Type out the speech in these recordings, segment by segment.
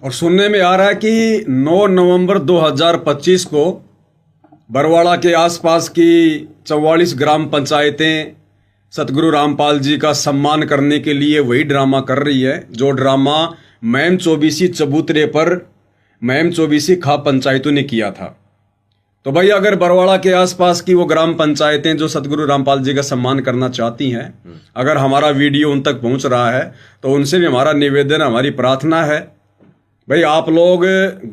और सुनने में आ रहा है कि 9 नवंबर 2025 को बरवाड़ा के आसपास की 44 ग्राम पंचायतें सतगुरु रामपाल जी का सम्मान करने के लिए वही ड्रामा कर रही है जो ड्रामा मैम चौबीसी चबूतरे पर मैम चौबीसी खाप पंचायतों ने किया था। तो भाई अगर बरवाड़ा के आसपास की वो ग्राम पंचायतें जो सतगुरु रामपाल जी का सम्मान करना चाहती हैं, अगर हमारा वीडियो उन तक पहुंच रहा है तो उनसे भी हमारा निवेदन, हमारी प्रार्थना है, भाई आप लोग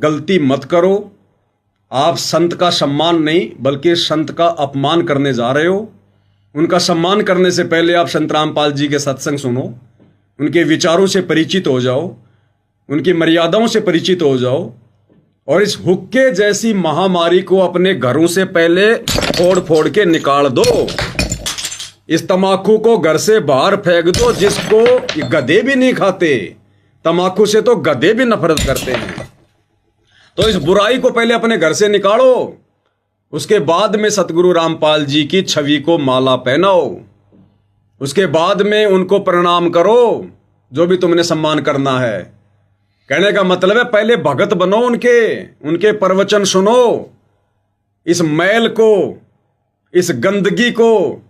गलती मत करो। आप संत का सम्मान नहीं बल्कि संत का अपमान करने जा रहे हो। उनका सम्मान करने से पहले आप संत रामपाल जी के सत्संग सुनो, उनके विचारों से परिचित हो जाओ, उनकी मर्यादाओं से परिचित हो जाओ और इस हुक्के जैसी महामारी को अपने घरों से पहले फोड़ फोड़ के निकाल दो। इस तमाकू को घर से बाहर फेंक दो जिसको गधे भी नहीं खाते। तमाकू से तो गधे भी नफरत करते हैं। तो इस बुराई को पहले अपने घर से निकालो, उसके बाद में सतगुरु रामपाल जी की छवि को माला पहनाओ, उसके बाद में उनको प्रणाम करो जो भी तुमने सम्मान करना है। कहने का मतलब है पहले भगत बनो, उनके प्रवचन सुनो, इस मैल को, इस गंदगी को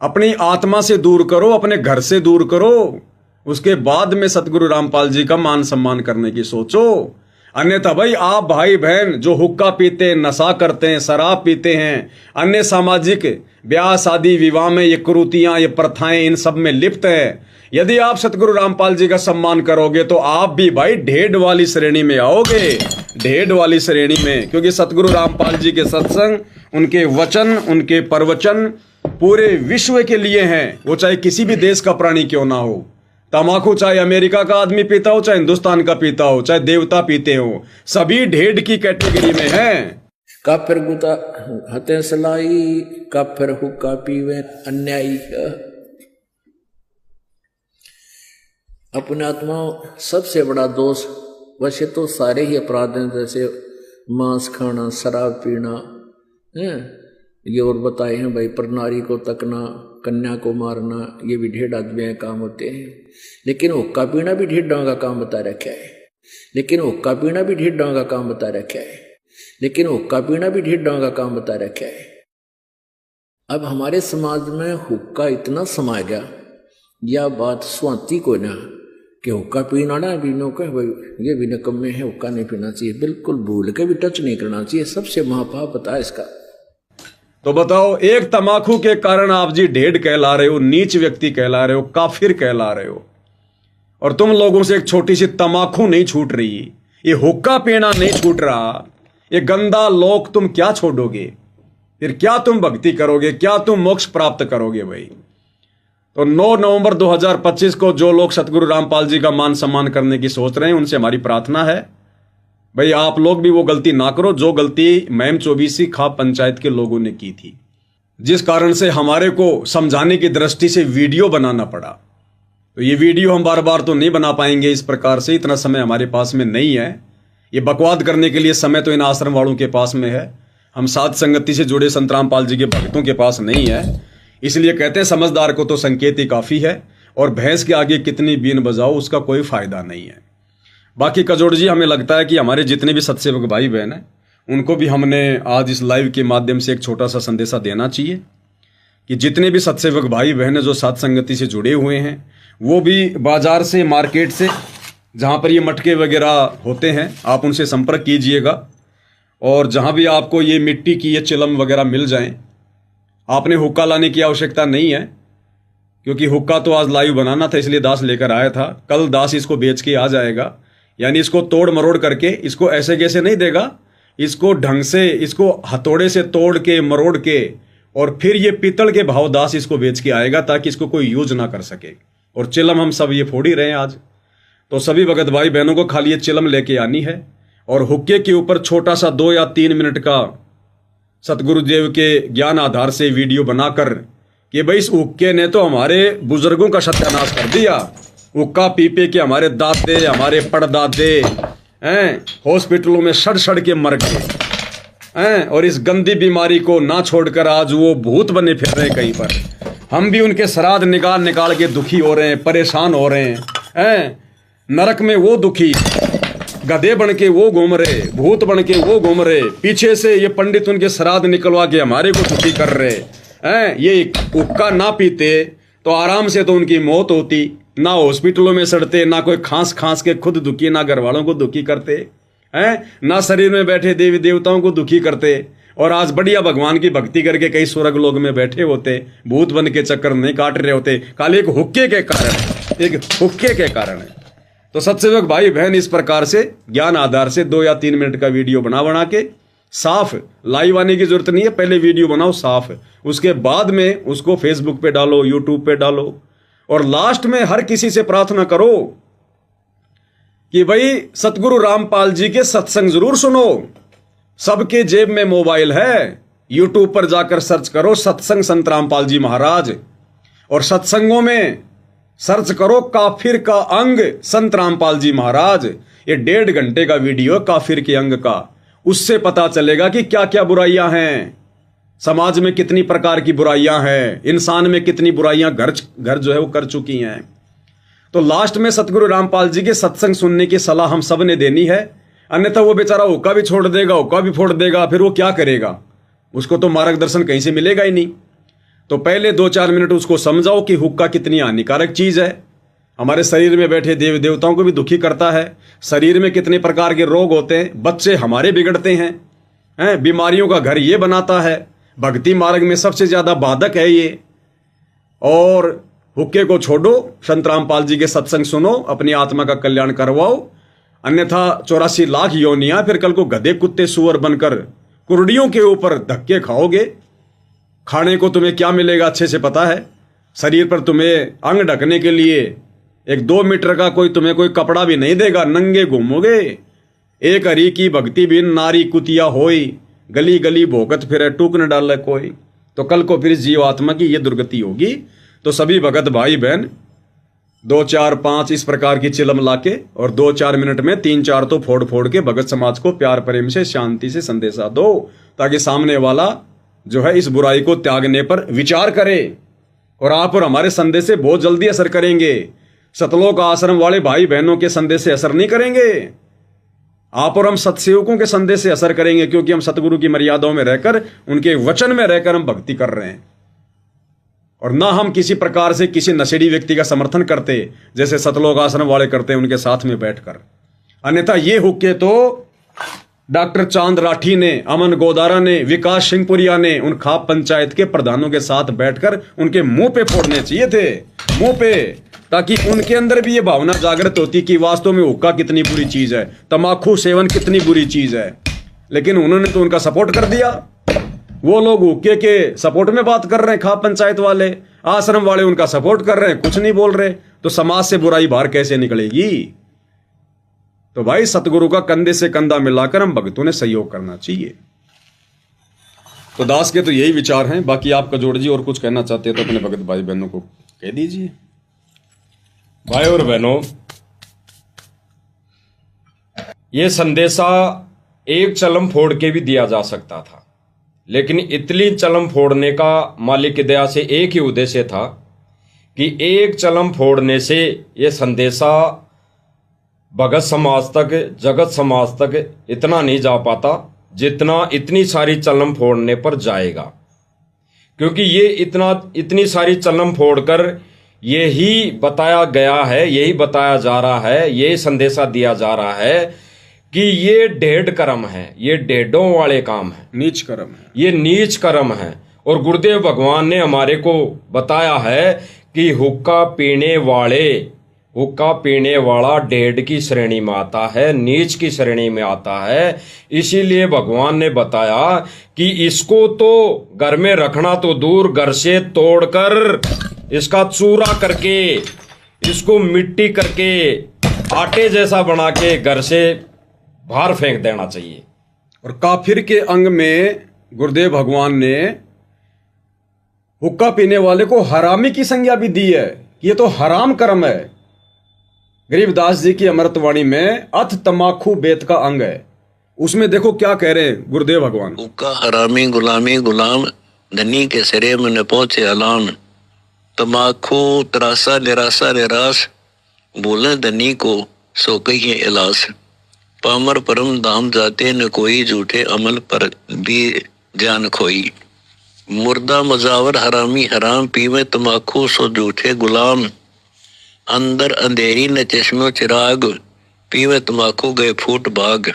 अपनी आत्मा से दूर करो, अपने घर से दूर करो, उसके बाद में सतगुरु रामपाल जी का मान सम्मान करने की सोचो। अन्यथा भाई आप भाई बहन जो हुक्का पीते हैं, नशा करते हैं, शराब पीते हैं, अन्य सामाजिक ब्याह शादी विवाह में ये कुरीतियां, ये प्रथाएं, इन सब में लिप्त है, यदि आप सतगुरु रामपाल जी का सम्मान करोगे तो आप भी भाई ढेड वाली श्रेणी में आओगे, ढेड वाली श्रेणी में। क्योंकि सतगुरु रामपाल जी के सत्संग, उनके वचन, उनके प्रवचन पूरे विश्व के लिए हैं, वो चाहे किसी भी देश का प्राणी क्यों ना हो। तमाकू चाहे अमेरिका का आदमी पीता हो, चाहे हिंदुस्तान का पीता हो, चाहे देवता पीते हो, सभी ढेड की कैटेगरी में हैं। काफिर गुता हते सलाई, काफिर हुक्का पीवे अन्यायी। अपने आत्मा सबसे बड़ा दोष, वैसे तो सारे ही अपराध हैं, जैसे मांस खाना, शराब पीना है, ये और बताए हैं भाई, पर नारी को तकना, कन्या को मारना, ये भी ढेड आदमी के काम होते हैं। लेकिन हुक्का पीना भी ढेडों का काम बता रखा है, लेकिन हुक्का पीना भी ढेडों का काम बता रखा है, लेकिन हुक्का पीना भी ढेडों का काम बता रखा है। अब हमारे समाज में हुक्का इतना समा गया, यह बात स्वाति को ना कि हुक्का पीना ना पीनो के भाई ये भी निकम्मे है, हुक्का नहीं पीना चाहिए, बिल्कुल भूल के भी टच नहीं करना चाहिए, सबसे महापाप बता इसका। तो बताओ, एक तमाकू के कारण आप जी ढेड कहला रहे हो, नीच व्यक्ति कहला रहे हो, काफिर कहला रहे हो, और तुम लोगों से एक छोटी सी तमाकू नहीं छूट रही, ये हुक्का पीना नहीं छूट रहा, ये गंदा लोक तुम क्या छोड़ोगे? फिर क्या तुम भक्ति करोगे? क्या तुम मोक्ष प्राप्त करोगे भाई? तो 9 नवंबर 2025 को जो लोग सतगुरु रामपाल जी का मान सम्मान करने की सोच रहे हैं, उनसे हमारी प्रार्थना है भाई आप लोग भी वो गलती ना करो जो गलती मैम चौबीसी खाप पंचायत के लोगों ने की थी, जिस कारण से हमारे को समझाने की दृष्टि से वीडियो बनाना पड़ा। तो ये वीडियो हम बार बार तो नहीं बना पाएंगे इस प्रकार से, इतना समय हमारे पास में नहीं है। ये बकवाद करने के लिए समय तो इन आश्रम वालों के पास में है, हम साध संगति से जुड़े संत रामपाल जी के भक्तों के पास नहीं है। इसलिए कहते हैं समझदार को तो संकेत ही काफी है, और भैंस के आगे कितनी बीन बजाओ उसका कोई फायदा नहीं है। बाकी कजोड़ जी, हमें लगता है कि हमारे जितने भी सत्सेवक भाई बहन हैं उनको भी हमने आज इस लाइव के माध्यम से एक छोटा सा संदेशा देना चाहिए कि जितने भी सत्सेवक भाई बहन हैं जो साध संगति से जुड़े हुए हैं, वो भी बाजार से, मार्केट से, जहाँ पर ये मटके वगैरह होते हैं, आप उनसे संपर्क कीजिएगा। और जहाँ भी आपको ये मिट्टी की ये चिलम वगैरह मिल जाएं, आपने हुक्का लाने की आवश्यकता नहीं है, क्योंकि हुक्का तो आज लाइव बनाना था इसलिए दास लेकर आया था, कल दास इसको बेच के आ जाएगा। यानी इसको तोड़ मरोड़ करके, इसको ऐसे कैसे नहीं देगा, इसको ढंग से, इसको हथौड़े से तोड़ के मरोड़ के और फिर ये पीतल के भाव दास इसको बेच के आएगा ताकि इसको कोई यूज ना कर सके। और चिलम हम सब ये फोड़ ही रहे हैं आज। तो सभी भगत भाई बहनों को खाली ये चिलम लेके आनी है और हुक्के के ऊपर छोटा सा 2 या 3 मिनट का सतगुरुदेव के ज्ञान आधार से वीडियो बनाकर कि भाई इस हुक्के ने तो हमारे बुजुर्गों का सत्यानाश कर दिया, हुक्का पी पी के हमारे दादे, हमारे पड़दादे हैं हॉस्पिटलों में सड़ सड़ के मर गए हैं, और इस गंदी बीमारी को ना छोड़कर आज वो भूत बने फिर रहे हैं कहीं पर। हम भी उनके श्राद्ध निकाल निकाल के दुखी हो रहे हैं, परेशान हो रहे हैं। नरक में वो दुखी गधे बन के वो घूम रहे, भूत बन के वो घूम रहे, पीछे से ये पंडित उनके श्राद्ध निकलवा के हमारे को दुखी कर रहे हैं। ये हुक्का ना पीते तो आराम से तो उनकी मौत होती, ना हॉस्पिटलों में सड़ते, ना कोई खांस खांस के खुद दुखी, ना घर वालों को दुखी करते हैं, ना शरीर में बैठे देवी देवताओं को दुखी करते, और आज बढ़िया भगवान की भक्ति करके कई स्वर्ग लोग में बैठे होते, भूत बन के चक्कर नहीं काट रहे होते, खाली एक हुक्के के कारण, एक हुक्के के कारण है। तो सत्सेवक भाई बहन, इस प्रकार से ज्ञान आधार से 2 या 3 मिनट का वीडियो बना के साफ, लाइव आने की जरूरत नहीं है, पहले वीडियो बनाओ साफ, उसके बाद में उसको फेसबुक पे डालो, यूट्यूब पे डालो, और लास्ट में हर किसी से प्रार्थना करो कि भाई सतगुरु रामपाल जी के सत्संग जरूर सुनो। सबके जेब में मोबाइल है, यूट्यूब पर जाकर सर्च करो सत्संग संत रामपाल जी महाराज, और सत्संगों में सर्च करो काफिर का अंग संत रामपाल जी महाराज। ये 1.5 घंटे का वीडियो काफिर के अंग का, उससे पता चलेगा कि क्या क्या बुराइयां हैं, समाज में कितनी प्रकार की बुराइयां हैं, इंसान में कितनी बुराइयां घर जो है वो कर चुकी हैं। तो लास्ट में सतगुरु रामपाल जी के सत्संग सुनने की सलाह हम सब ने देनी है, अन्यथा वो बेचारा हुक्का भी छोड़ देगा, हुक्का भी फोड़ देगा, फिर वो क्या करेगा, उसको तो मार्गदर्शन कहीं से मिलेगा ही नहीं। तो पहले 2-4 मिनट उसको समझाओ कि हुक्का कितनी हानिकारक चीज है, हमारे शरीर में बैठे देवी देवताओं को भी दुखी करता है, शरीर में कितने प्रकार के रोग होते हैं, बच्चे हमारे बिगड़ते हैं, बीमारियों का घर ये बनाता है, भक्ति मार्ग में सबसे ज्यादा बाधक है ये। और हुक्के को छोड़ो, संत रामपाल जी के सत्संग सुनो, अपनी आत्मा का कल्याण करवाओ, अन्यथा 84 लाख योनियां फिर कल को गधे कुत्ते सुअर बनकर कुर्डियों के ऊपर धक्के खाओगे। खाने को तुम्हें क्या मिलेगा अच्छे से पता है, शरीर पर तुम्हें अंग ढकने के लिए 1-2 मीटर का तुम्हें कोई कपड़ा भी नहीं देगा, नंगे घूमोगे। एक हरि की भक्ति बिन नारी कुतिया होई, गली गली भोगत फिरे टूक न डाले कोई। तो कल को फिर जीव आत्मा की ये दुर्गति होगी। तो सभी भगत भाई बहन 2, 4, 5 इस प्रकार की चिलम लाके और 2-4 मिनट में 3-4 तो फोड़ फोड़ के भगत समाज को प्यार प्रेम से शांति से संदेशा दो, ताकि सामने वाला जो है इस बुराई को त्यागने पर विचार करे, और आप और हमारे संदेश से बहुत जल्दी असर करेंगे। सतलोक आश्रम वाले भाई बहनों के संदेश से असर नहीं करेंगे, आप और हम सत्सेवकों के संदेश से असर करेंगे, क्योंकि हम सतगुरु की मर्यादाओं में रहकर, उनके वचन में रहकर हम भक्ति कर रहे हैं, और ना हम किसी प्रकार से किसी नशेड़ी व्यक्ति का समर्थन करते जैसे सतलोक आश्रम वाले करते हैं उनके साथ में बैठकर। अन्यथा ये हुक्के तो डॉक्टर चांद राठी ने, अमन गोदारा ने, विकास सिंहपुरिया ने उन खाप पंचायत के प्रधानों के साथ बैठकर उनके मुंह पे फोड़ने चाहिए थे, मुंह पे, ताकि उनके अंदर भी ये भावना जागृत होती कि वास्तव में हुक्का कितनी बुरी चीज है, तंबाकू सेवन कितनी बुरी चीज है। लेकिन उन्होंने तो उनका सपोर्ट कर दिया। वो लोग हुक्के के सपोर्ट में बात कर रहे हैं, खाप पंचायत वाले, आश्रम वाले उनका सपोर्ट कर रहे हैं, कुछ नहीं बोल रहे। तो समाज से बुराई बाहर कैसे निकलेगी? तो भाई सतगुरु का कंधे से कंधा मिलाकर हम भक्तों ने सहयोग करना चाहिए। तो दास के तो यही विचार हैं। बाकी आपका जोड़ जी और कुछ कहना चाहते हैं तो अपने भगत भाई बहनों को कह दीजिए। भाई और बहनों, ये संदेशा एक चलम फोड़ के भी दिया जा सकता था, लेकिन इतनी चलम फोड़ने का मालिक की दया से एक ही उद्देश्य था कि एक चलम फोड़ने से ये संदेशा भगत समाज तक, जगत समाज तक इतना नहीं जा पाता जितना इतनी सारी चलम फोड़ने पर जाएगा। क्योंकि ये इतनी सारी चलम फोड़कर यही बताया गया है, यही बताया जा रहा है, यही संदेशा दिया जा रहा है कि ये ढेड कर्म है, ये ढेडों वाले काम है, नीच कर्म है, ये नीच कर्म है। और गुरुदेव भगवान ने हमारे को बताया है कि हुक्का पीने वाला ढेड की श्रेणी में आता है, नीच की श्रेणी में आता है। इसीलिए भगवान ने बताया कि इसको तो घर में रखना तो दूर, घर से तोड़कर इसका चूरा करके, इसको मिट्टी करके, आटे जैसा बना के घर से बाहर फेंक देना चाहिए। और काफिर के अंग में गुरुदेव भगवान ने हुक्का पीने वाले को हरामी की संज्ञा भी दी है कि ये तो हराम कर्म है। गरीबदास जी की अमृतवाणी में अथ तमाखू बेत का अंग है, उसमें देखो क्या कह रहे हैं गुरुदेव भगवान। हुक्का हरामी गुलामी गुलाम, धनी के सिरे में न पहुंचे अलाम। तमाखू तरासा निरासा निराश, बोले धनी को सो कहिए इलास। पामर परम धाम जाते न कोई, झूठे अमल पर भी जान खोई। मुर्दा मजावर हरामी हराम, पीवे तमाकू सो झूठे गुलाम। अंदर अंधेरी न चश्मो चिराग, पीवे तमाकू गए फूट भाग।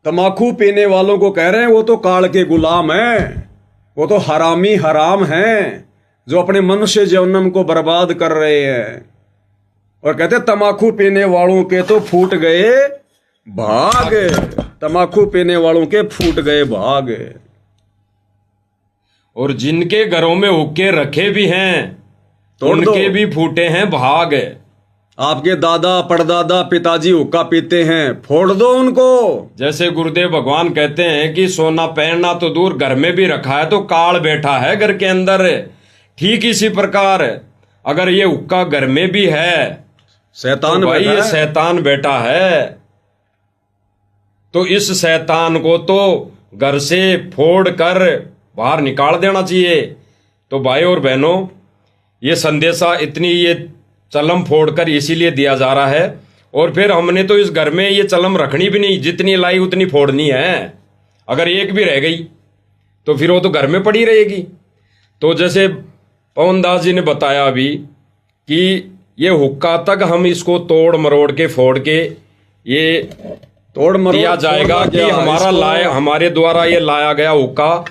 तमाकू पीने वालों को कह रहे हैं वो तो काल के गुलाम हैं, वो तो हरामी हराम हैं जो अपने मनुष्य जन्म को बर्बाद कर रहे हैं। और कहते तमाकू पीने वालों के तो फूट गए भाग, तमाकू पीने वालों के फूट गए भाग। और जिनके घरों में हुक्के रखे भी हैं उनके भी फूटे हैं भाग। आपके दादा परदादा पिताजी हुक्का पीते हैं, फोड़ दो उनको। जैसे गुरुदेव भगवान कहते हैं कि सोना पहनना तो दूर, घर में भी रखा है तो काल बैठा है घर के अंदर। ठीक इसी प्रकार अगर ये हुक्का घर में भी है, शैतान तो भाई ये शैतान बैठा है। तो इस शैतान को तो घर से फोड़ कर बाहर निकाल देना चाहिए। तो भाई और बहनों, ये संदेशा इतनी ये चलम फोड़कर इसीलिए दिया जा रहा है। और फिर हमने तो इस घर में ये चलम रखनी भी नहीं, जितनी लाई उतनी फोड़नी है। अगर एक भी रह गई तो फिर वो तो घर में पड़ी रहेगी। तो जैसे पवन दास जी ने बताया अभी कि ये हुक्का तक हम इसको तोड़ मरोड़ के फोड़ के ये तोड़ मरोड़ दिया जाएगा कि हमारे द्वारा ये लाया गया हुक्का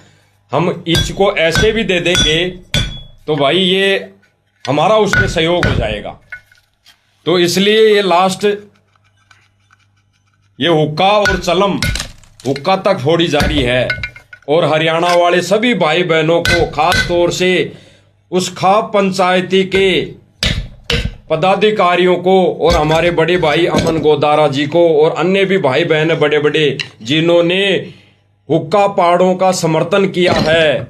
हम इसको ऐसे भी दे देंगे तो भाई ये हमारा उसमें सहयोग हो जाएगा। तो इसलिए ये लास्ट ये हुक्का और चलम हुक्का तक फोड़ी जा रही है। और हरियाणा वाले सभी भाई बहनों को, खास तौर से उस खाप पंचायती के पदाधिकारियों को और हमारे बड़े भाई अमन गोदारा जी को और अन्य भी भाई बहन बड़े बड़े जिन्होंने हुक्का पाड़ों का समर्थन किया है,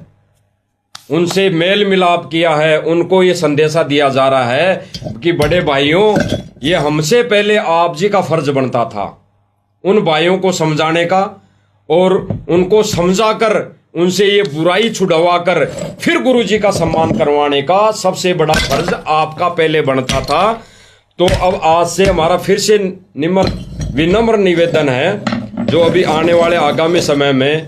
उनसे मेल मिलाप किया है, उनको ये संदेशा दिया जा रहा है कि बड़े भाइयों, ये हमसे पहले आप जी का फर्ज बनता था उन भाइयों को समझाने का और उनको समझाकर उनसे ये बुराई छुड़वा कर फिर गुरु जी का सम्मान करवाने का सबसे बड़ा फर्ज आपका पहले बनता था। तो अब आज से हमारा फिर से विनम्र निवेदन है, जो अभी आने वाले आगामी समय में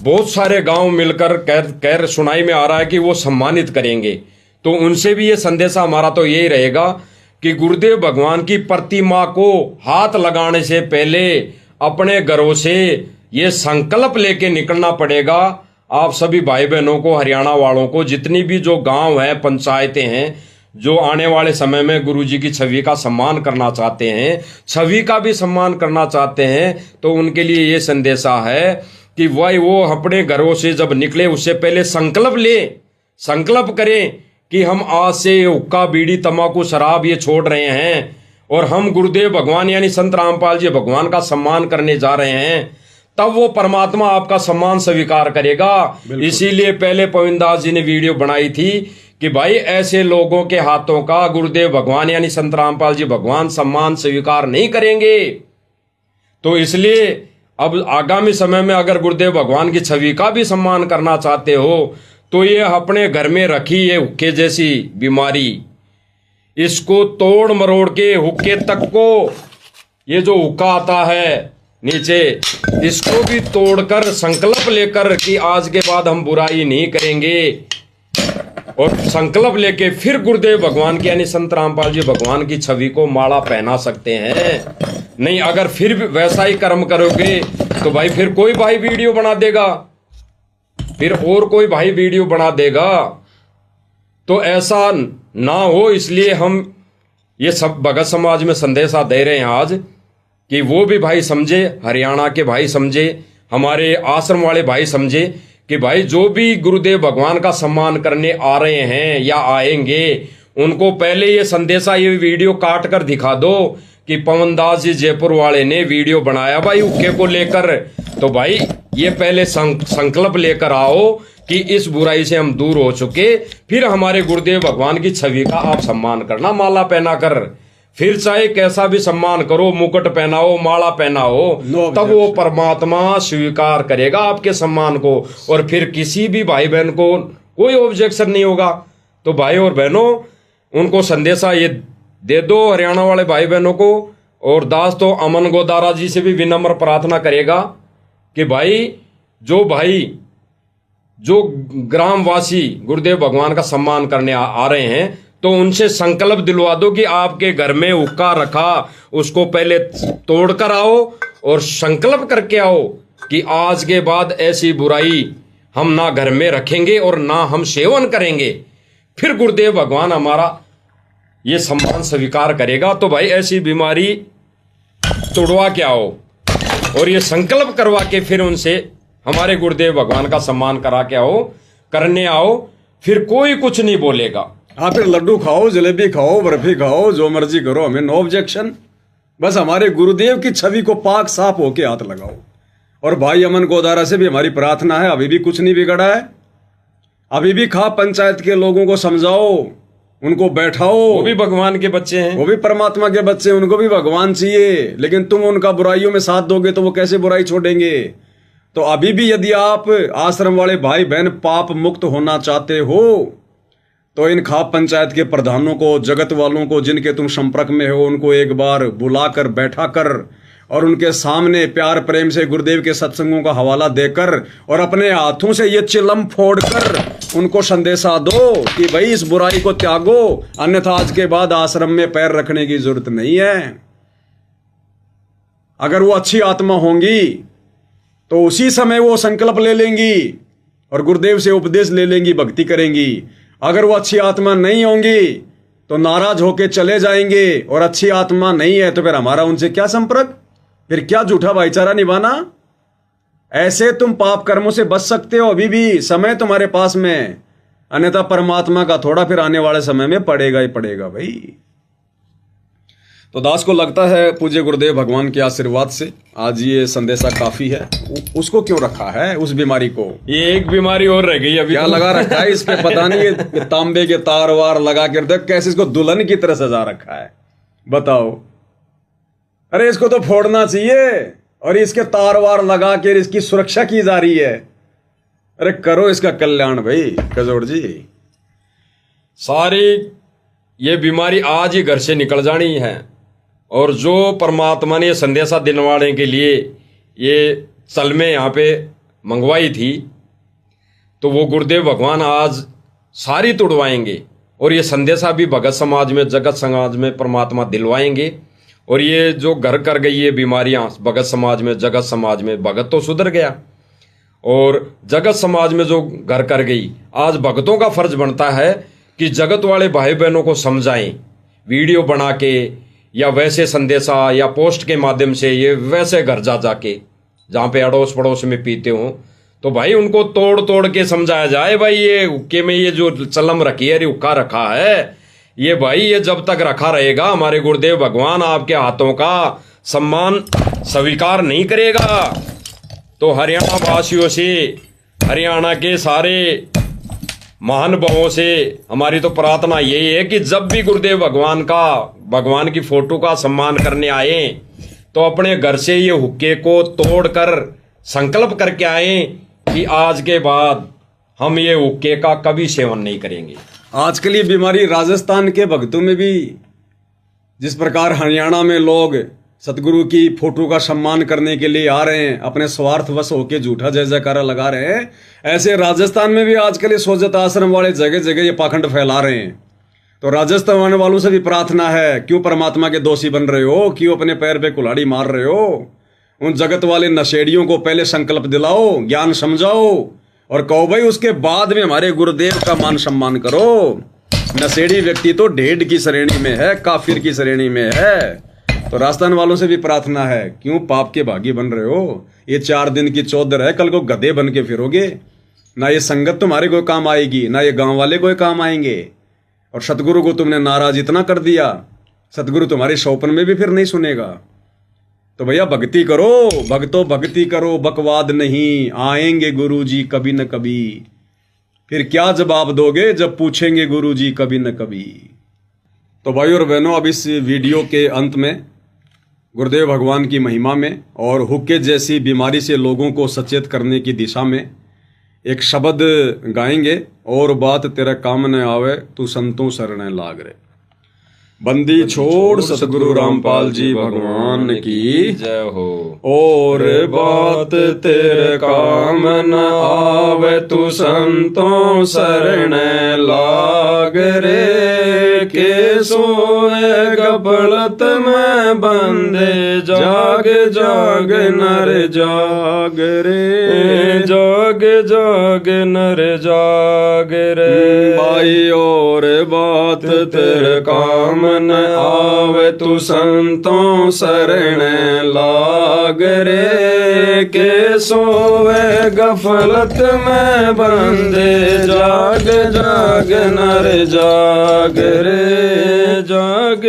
बहुत सारे गांव मिलकर कह सुनाई में आ रहा है कि वो सम्मानित करेंगे। तो उनसे भी ये संदेशा हमारा तो यही रहेगा कि गुरुदेव भगवान की प्रतिमा को हाथ लगाने से पहले अपने घरों से ये संकल्प लेके निकलना पड़ेगा। आप सभी भाई बहनों को, हरियाणा वालों को, जितनी भी जो गांव हैं, पंचायतें हैं, जो आने वाले समय में गुरु जी की छवि का सम्मान करना चाहते हैं, छवि का भी सम्मान करना चाहते हैं, तो उनके लिए ये संदेशा है कि भाई वो अपने घरों से जब निकले उससे पहले संकल्प करें कि हम आज से हुक्का बीड़ी तंबाकू शराब ये छोड़ रहे हैं और हम गुरुदेव भगवान यानी संत रामपाल जी भगवान का सम्मान करने जा रहे हैं। तब वो परमात्मा आपका सम्मान स्वीकार करेगा। इसीलिए पहले पविंदास जी ने वीडियो बनाई थी कि भाई ऐसे लोगों के हाथों का गुरुदेव भगवान यानी संत रामपाल जी भगवान सम्मान स्वीकार नहीं करेंगे। तो इसलिए अब आगामी समय में अगर गुरुदेव भगवान की छवि का भी सम्मान करना चाहते हो तो ये अपने घर में रखी ये हुक्के जैसी बीमारी, इसको तोड़ मरोड़ के हुक्के तक को, ये जो हुक्का आता है नीचे, इसको भी तोड़कर संकल्प लेकर कि आज के बाद हम बुराई नहीं करेंगे और संकल्प लेके फिर गुरुदेव भगवान की यानी संत रामपाल जी भगवान की छवि को माला पहना सकते हैं। नहीं अगर फिर भी वैसा ही कर्म करोगे तो भाई फिर कोई भाई वीडियो बना देगा, फिर और कोई भाई वीडियो बना देगा। तो ऐसा ना हो, इसलिए हम ये सब भगत समाज में संदेशा दे रहे हैं आज कि वो भी भाई समझे, हरियाणा के भाई समझे, हमारे आश्रम वाले भाई समझे कि भाई जो भी गुरुदेव भगवान का सम्मान करने आ रहे हैं या आएंगे उनको पहले ये संदेशा, ये वीडियो काट कर दिखा दो कि पवन दास जी जयपुर वाले ने वीडियो बनाया भाई हुक्के को लेकर। तो भाई ये पहले संकल्प लेकर आओ कि इस बुराई से हम दूर हो चुके, फिर हमारे गुरुदेव भगवान की छवि का आप सम्मान करना माला पहना कर। फिर चाहे कैसा भी सम्मान करो, मुकुट पहनाओ, माला पहनाओ, तब वो परमात्मा स्वीकार करेगा आपके सम्मान को और फिर किसी भी भाई बहन को कोई ऑब्जेक्शन नहीं होगा। तो भाई और बहनों, उनको संदेशा ये दे दो हरियाणा वाले भाई बहनों को और दास तो अमन गोदारा जी से भी विनम्र प्रार्थना करेगा कि भाई जो ग्रामवासी गुरुदेव भगवान का सम्मान करने आ रहे हैं, तो उनसे संकल्प दिलवा दो कि आपके घर में हुक्का रखा उसको पहले तोड़कर आओ और संकल्प करके आओ कि आज के बाद ऐसी बुराई हम ना घर में रखेंगे और ना हम सेवन करेंगे, फिर गुरुदेव भगवान हमारा ये सम्मान स्वीकार करेगा। तो भाई ऐसी बीमारी तोड़वा के आओ और ये संकल्प करवा के फिर उनसे हमारे गुरुदेव भगवान का सम्मान करा के करने आओ, फिर कोई कुछ नहीं बोलेगा। आप फिर लड्डू खाओ, जलेबी खाओ, बर्फी खाओ, जो मर्जी करो, हमें नो ऑब्जेक्शन। बस हमारे गुरुदेव की छवि को पाक साफ होके हाथ लगाओ। और भाई अमन गोदारा से भी हमारी प्रार्थना है, अभी भी कुछ नहीं बिगड़ा है, अभी भी खाप पंचायत के लोगों को समझाओ, उनको बैठाओ। वो भी भगवान के बच्चे हैं, वो भी परमात्मा के बच्चे, उनको भी भगवान चाहिए। लेकिन तुम उनका बुराइयों में साथ दोगे तो वो कैसे बुराई छोड़ेंगे। तो अभी भी यदि आप आश्रम वाले भाई बहन पाप मुक्त होना चाहते हो तो इन खाप पंचायत के प्रधानों को, जगत वालों को, जिनके तुम संपर्क में हो, उनको एक बार बुलाकर बैठा कर और उनके सामने प्यार प्रेम से गुरुदेव के सत्संगों का हवाला देकर और अपने हाथों से ये चिलम फोड़कर उनको संदेशा दो कि भाई इस बुराई को त्यागो, अन्यथा आज के बाद आश्रम में पैर रखने की जरूरत नहीं है। अगर वो अच्छी आत्मा होंगी तो उसी समय वो संकल्प ले लेंगी और गुरुदेव से उपदेश ले लेंगी, भक्ति करेंगी। अगर वो अच्छी आत्मा नहीं होंगी तो नाराज होके चले जाएंगे, और अच्छी आत्मा नहीं है तो फिर हमारा उनसे क्या संपर्क, फिर क्या झूठा भाईचारा निभाना। ऐसे तुम पाप कर्मों से बच सकते हो, अभी भी समय तुम्हारे पास में, अन्यथा परमात्मा का थोड़ा फिर आने वाले समय में पड़ेगा ही पड़ेगा भाई। तो दास को लगता है पूज्य गुरुदेव भगवान के आशीर्वाद से आज ये संदेशा काफी है। उसको क्यों रखा है उस बीमारी को? ये एक बीमारी और रह गई अभी। क्या लगा रखा है इस पे पता नहीं, ये तांबे के तार वार लगा कर देख कैसे इसको दुल्हन की तरह सजा रखा है, बताओ। अरे इसको तो फोड़ना चाहिए और इसके तार वार लगा कर इसकी सुरक्षा की जा रही है। अरे करो इसका कल्याण भाई कजोड़ जी। सारी ये बीमारी आज ही घर से निकल जानी है, और जो परमात्मा ने संदेशा दिलवाने के लिए ये चल में यहाँ पे मंगवाई थी, तो वो गुरुदेव भगवान आज सारी तोड़वाएंगे और ये संदेशा भी भगत समाज में, जगत समाज में परमात्मा दिलवाएंगे। और ये जो घर कर गई ये बीमारियां भगत समाज में, जगत समाज में, भगत तो सुधर गया और जगत समाज में जो घर कर गई, आज भगतों का फर्ज बनता है कि जगत वाले भाई बहनों को समझाएं, वीडियो बना के या वैसे संदेशा या पोस्ट के माध्यम से। ये वैसे घर जाके जहाँ पे अड़ोस पड़ोस में पीते हो तो भाई उनको तोड़ तोड़ के समझाया जाए, भाई ये हुक्के में ये जो चलम रखी है, हुक्का रखा है, ये भाई ये जब तक रखा रहेगा हमारे गुरुदेव भगवान आपके हाथों का सम्मान स्वीकार नहीं करेगा। तो हरियाणा वासियों से, हरियाणा के सारे महानुभावों से हमारी तो प्रार्थना यही है कि जब भी गुरुदेव भगवान की फोटो का सम्मान करने आए तो अपने घर से ये हुक्के को तोड़कर संकल्प करके आए कि आज के बाद हम ये हुक्के का कभी सेवन नहीं करेंगे। आजकल ये बीमारी राजस्थान के भक्तों में भी, जिस प्रकार हरियाणा में लोग सतगुरु की फोटो का सम्मान करने के लिए आ रहे हैं, अपने स्वार्थवश होकर झूठा जय जयकारा लगा रहे हैं, ऐसे राजस्थान में भी आजकल ये सोजत आश्रम वाले जगह जगह ये पाखंड फैला रहे हैं। तो राजस्थान वालों से भी प्रार्थना है, क्यों परमात्मा के दोषी बन रहे हो, क्यों अपने पैर पे कुल्हाड़ी मार रहे हो? उन जगत वाले नशेड़ियों को पहले संकल्प दिलाओ, ज्ञान समझाओ और कहो भाई उसके बाद में हमारे गुरुदेव का मान सम्मान करो। नशेड़ी व्यक्ति तो ढेड की श्रेणी में है, काफिर की श्रेणी में है। तो राजस्थान वालों से भी प्रार्थना है, क्यों पाप के भागी बन रहे हो? ये 4 दिन की चौधर है, कल को गधे बन के फिरोगे। ना ये संगत तुम्हारे कोई काम आएगी, ना ये गांव वाले कोई काम आएंगे। और सतगुरु को तुमने नाराज इतना कर दिया, सतगुरु तुम्हारे शौपन में भी फिर नहीं सुनेगा। तो भैया भक्ति करो, भक्तो भक्ति करो, बकवाद नहीं, आएंगे गुरु जी कभी न कभी। फिर क्या जवाब दोगे जब पूछेंगे गुरु जी कभी न कभी। तो भाई और बहनों, अब इस वीडियो के अंत में गुरुदेव भगवान की महिमा में और हुक्के जैसी बीमारी से लोगों को सचेत करने की दिशा में एक शब्द गाएंगे। और बात तेरा काम न आवे, तू संतों शरण लाग रे। बंदी छोड़ सतगुरु रामपाल जी भगवान की जय हो। और बात तेरे काम न आवे तू संतों शरण लाग रे के सोए गफलत में बंदे जाग जाग नर जाग रे जाग जाग नर जाग रे भाई और बात तेरे काम न आवे तू संतों शरण लाग रे के सोवे गफलत में बंदे जाग जाग नर जाग रे जाग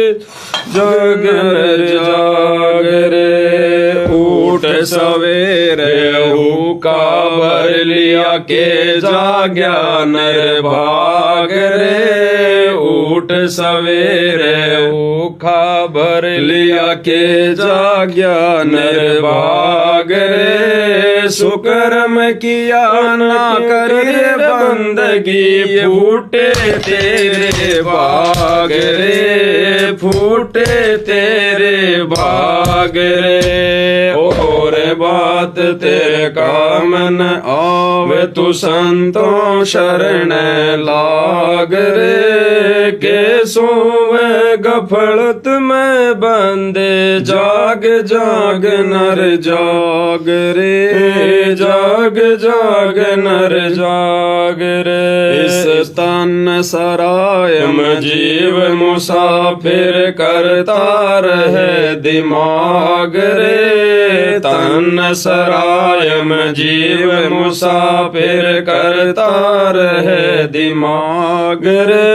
जाग नर जाग रे उठ सवेरे हुक्का भर लिया के जाग्या नर भाग रे उठ सवेरे हुक्का भर लिया के जाग्या नर भाग रे सुकर्म किया ना करे बंदगी फूटे तेरे भाग रे फूटे तेरे भाग रे और बात तेरे काम न आवे तू संतों शरण लाग रे के सोवे गफलत में बंदे जाग जाग नर जाग रे जाग जाग नर जाग रे इस तन सराय में जीव मुसाफिर करता रहे दिमाग रे तन सराय में जीव मुसाफिर करता रहे दिमाग रे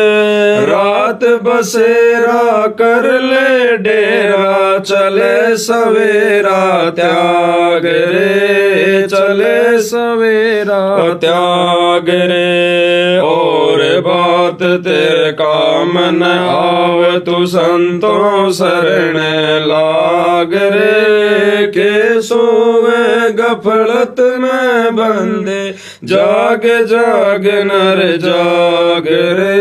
रात बसेरा कर ले डेरा चले सवेरा त्याग रे चले सवेरा त्याग रे और बात तेरे काम न आवे तू संतों शरण लाग रे के सोवे गफलत में बंदे जाग जाग नर जाग रे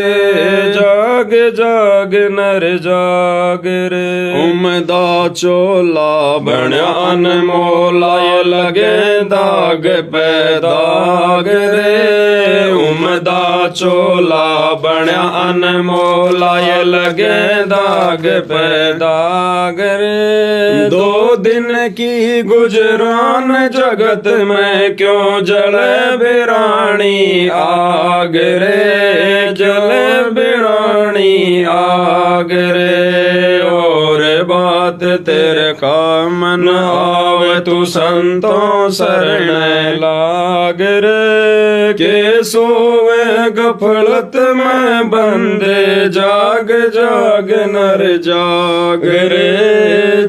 जाग जाग नर जाग रे उमदा चोला बण्या अनमोला ये लगे दाग पे दाग रे उमदा चोला बण्या अनमोला ये लगे दाग पे दाग रे दो दिन की गुजरान जगत में क्यों जले बिरानी आग रे जले बिरानी आग रे और बात तेरे काम न आवे तू संतों शरण लाग रे के सोवे गफलत में बंदे जाग जाग नर जाग रे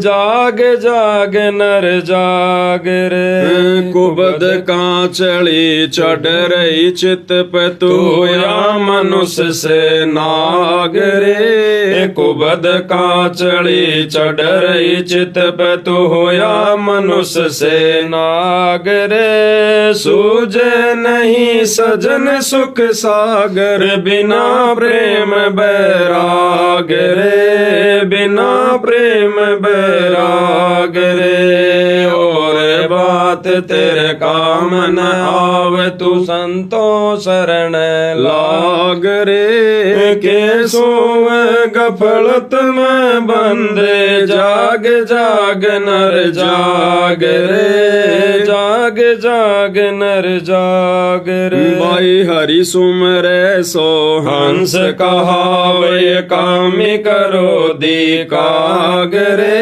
जाग जाग नर जाग रे कुबद का चढ़ी चढ़ रही चित पे तू या मनुष्य से नाग रे कुबद का चढ़ी चढ़ रही चित पे तू या मनुष्य से नाग रे सूझे नहीं सजन सुख सागर बिना प्रेम बैराग रे बिना प्रेम बैराग रे और बात तेरे काम न आवे तू संतों शरण लाग रे के सोवे गफलत में बंदे जाग जाग नर जाग रे जाग जाग नर जाग रे भाई हरि सुमरे सो हंस कहावे कामी करो दी काग रे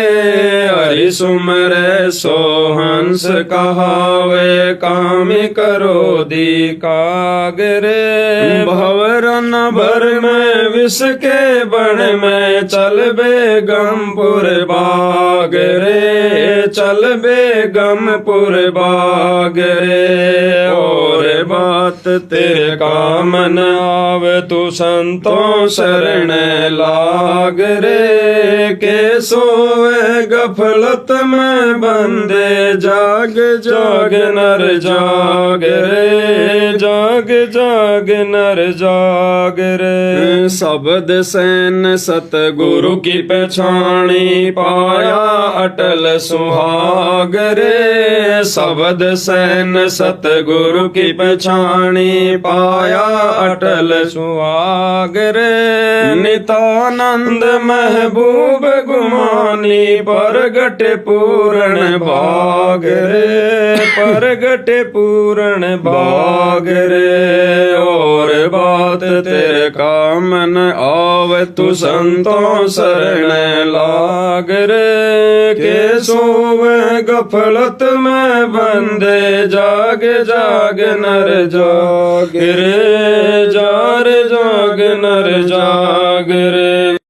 हरि सुमरे सो हंस कहावे कामी करो दी काग रे भवरन भर में विष के बण में चल बेगमपुर बाग रे चल बेगमपुर बाग रे और बात तेरे काम न आवे तू संतों शरण लाग रे के सोवे गफलत में बंदे जाग जाग नर जाग रे, जाग जाग नर जाग रे। शब्द सैन सतगुरु की पहचानी, पाया अटल सुहाग रे। शब्द सैन सतगुरु की पहचानी, पाया अटल सुहाग रे। नितानंद महबूब गुमानी, परगट पूर्ण भाग रे, परगट पूर्ण भाग रे। और बात तेरे काम न आवे, तू संतों शरण लाग रे। के सोवे गफलत में बंदे, जाग जाग नर जाग रे, जाग नर जाग रे।